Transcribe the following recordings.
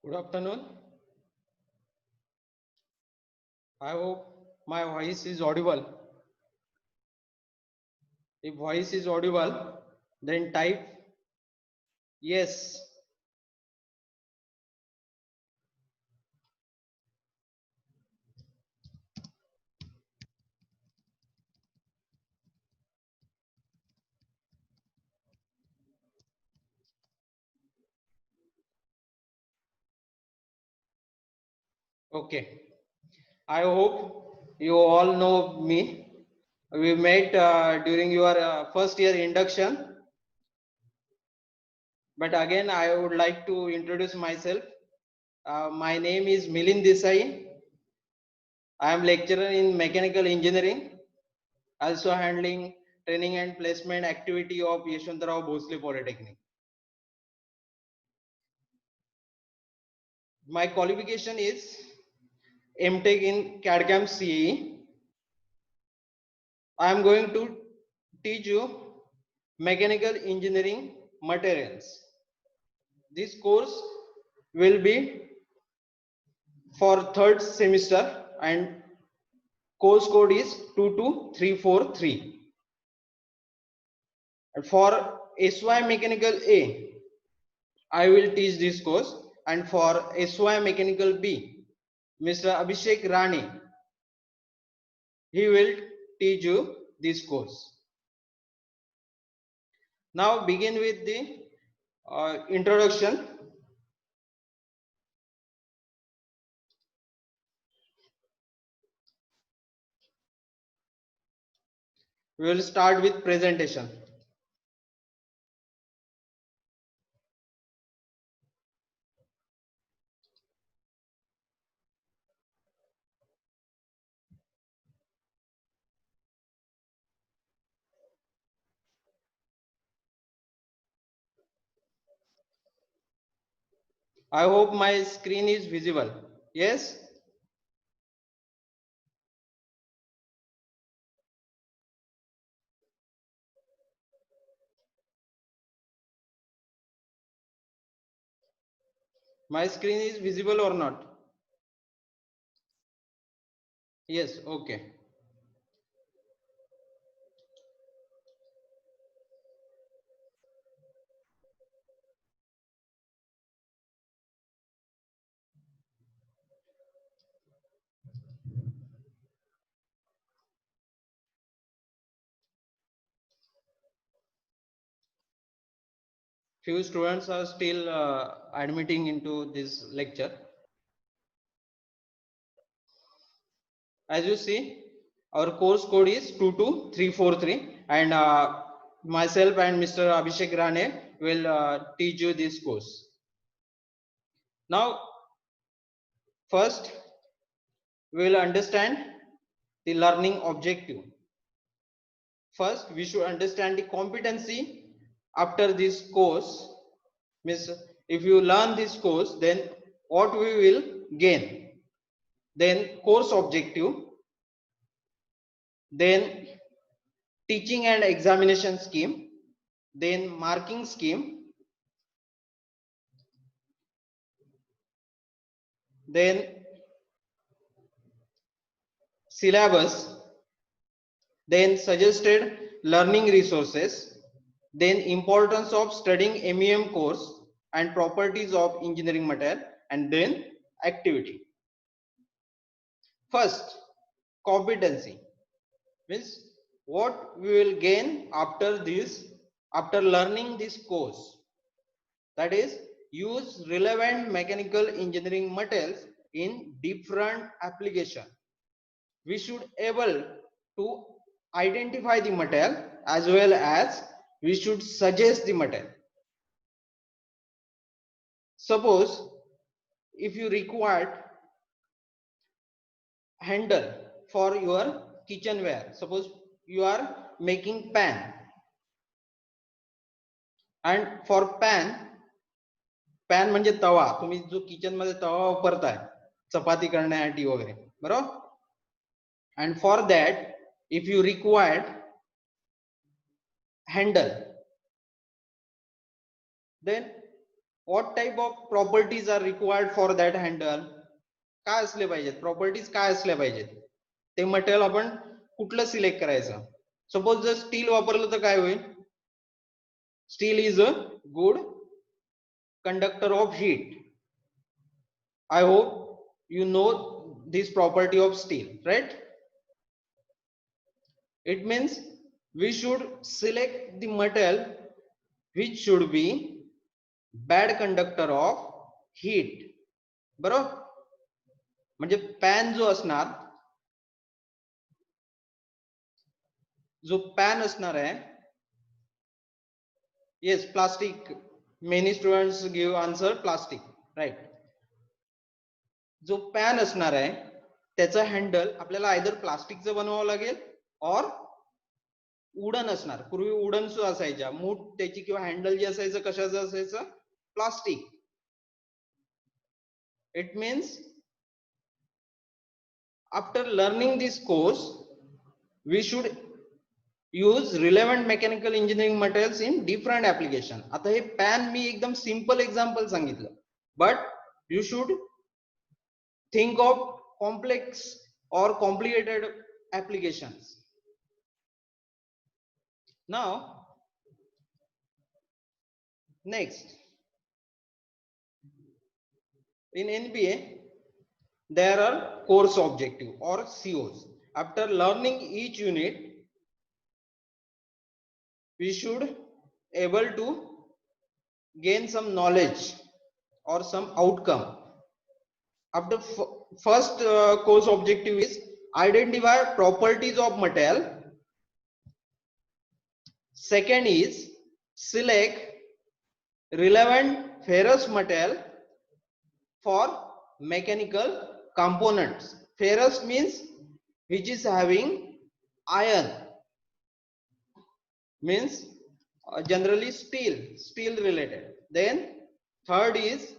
Good afternoon. I hope my voice is audible. If voice is audible, then type yes. Okay. I hope you all know me. We met during your first year induction. But again, I would like to introduce myself. My name is Milind Desai. I am lecturer in mechanical engineering, also handling training and placement activity of Yeshwantrao Bhosle Polytechnic. My qualification is MTech in CAD/CAM CAE. I am going to teach you mechanical engineering materials. This course will be for third semester and course code is 22343. And for SY Mechanical A, I will teach this course, and for SY Mechanical B, Mr. Abhishek Rani, he will teach you this course. Now begin with the introduction. We will start with presentation. I hope my screen is visible. Yes? My screen is visible or not? Yes, okay. Few students are still admitting into this lecture. As you see, our course code is 22343 and myself and Mr. Abhishek Rane will teach you this course. Now, first, we will understand the learning objective. First, we should understand the competency after this course. Means if you learn this course, then what we will gain? Then course objective, then teaching and examination scheme, then marking scheme, then syllabus, then suggested learning resources, then importance of studying MEM course and properties of engineering material, and then activity. First, competency means what we will gain after this, after learning this course. That is, use relevant mechanical engineering materials in different application. We should able to identify the material as well as we should suggest the material. Suppose if you required handle for your kitchenware, suppose you are making pan, and for pan, pan म्हणजे तवा, तुम्ही जो kitchen मध्ये तवा वापरताय चपाती करण्यासाठी वगैरे, बरोबर. And for that, if you required handle, then what type of properties are required for that handle? काय असले पाहिजेत, प्रॉपर्टीज काय असल्या पाहिजेत, ते मटेरियल आपण कुठलं सिलेक्ट करायचं. सपोज जर स्टील वापरलं तर काय होईल? Steel is a good conductor of heat. I hope you know this property of steel, right? It means we should select the material which should be bad conductor of heat. बरोबर? म्हणजे pan जो असणार, जो pan असणार आहे, yes plastic, many students give answer plastic, right. जो pan असणार आहे त्याचा हँडल आपल्याला आयदर प्लास्टिकचं बनवावं लागेल और वुडन असणार. पूर्वी वुडन सुद्धा असायच्या मूठ त्याची, किंवा हँडल जे असायचं कशाचं असायचं? Plastic. It means after learning this course we should use relevant mechanical engineering materials in different application. आता हे पॅन मी एकदम सिंपल एक्झाम्पल सांगितलं, but you should think of complex or complicated applications. Now next, in NBA there are course objective or COs. After learning each unit we should able to gain some knowledge or some outcome. After first course objective is identify properties of material. Second is select relevant ferrous material for mechanical components. Ferrous means which is having iron, means generally steel related. Then third is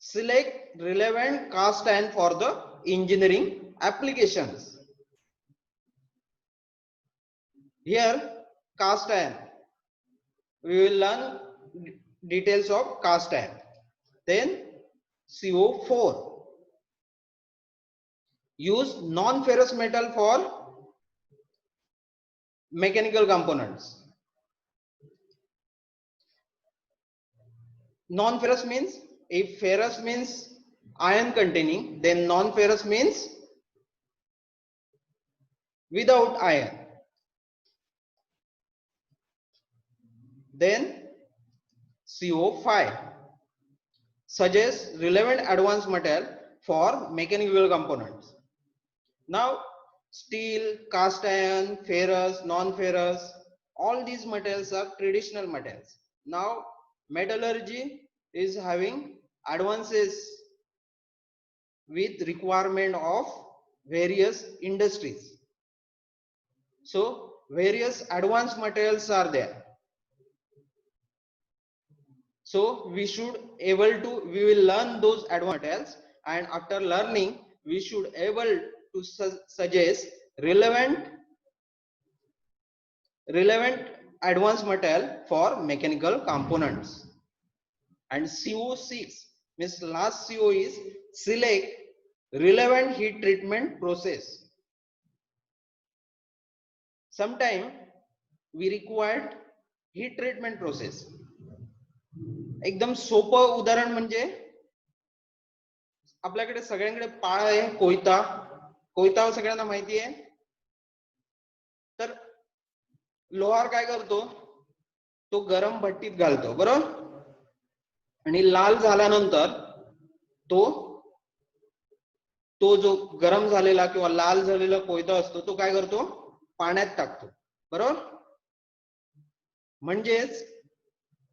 select relevant cast iron for the engineering applications. Here cast iron, we will learn details of cast iron. Then CO4, use non-ferrous metal for mechanical components. Non-ferrous means, if ferrous means iron containing, then non-ferrous means without iron. Then CO5, suggest relevant advanced material for mechanical components. Now steel, cast iron, ferrous, non-ferrous, all these materials are traditional materials. Now metallurgy is having advances with requirement of various industries. So various advanced materials are there. So we will learn those advanced materials, and after learning we should able to suggest relevant advanced material for mechanical components. And CO6 means last CO is select relevant heat treatment process. Sometime we required heat treatment process. एकदम सोपं उदाहरण म्हणजे आपल्याकडे सगळ्यांकडे पाळ आहे, कोयता सगळ्यांना माहिती आहे. तर लोहार काय करतो, तो गरम भट्टीत घालतो, बरोबर, आणि लाल झाल्यानंतर तो जो गरम झालेला किंवा लाल झालेला कोयता असतो तो काय करतो, पाण्यात टाकतो, बरोबर. म्हणजेच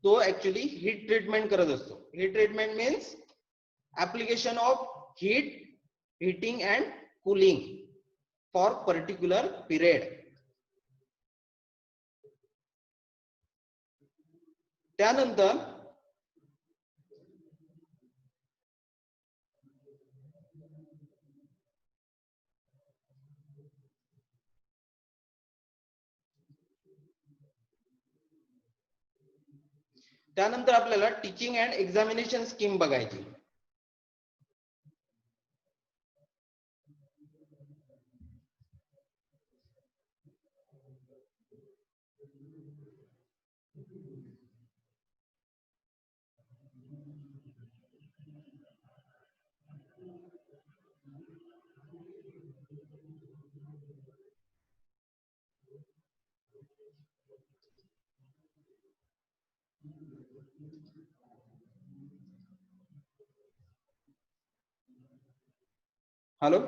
तो ऍक्च्युअली हीट ट्रीटमेंट करत असतो. Heat treatment means application of heating and cooling for particular period. त्यानंतर त्यानंतर आपल्याला टीचिंग अँड एक्झामिनेशन स्कीम बघायची. हॅलो.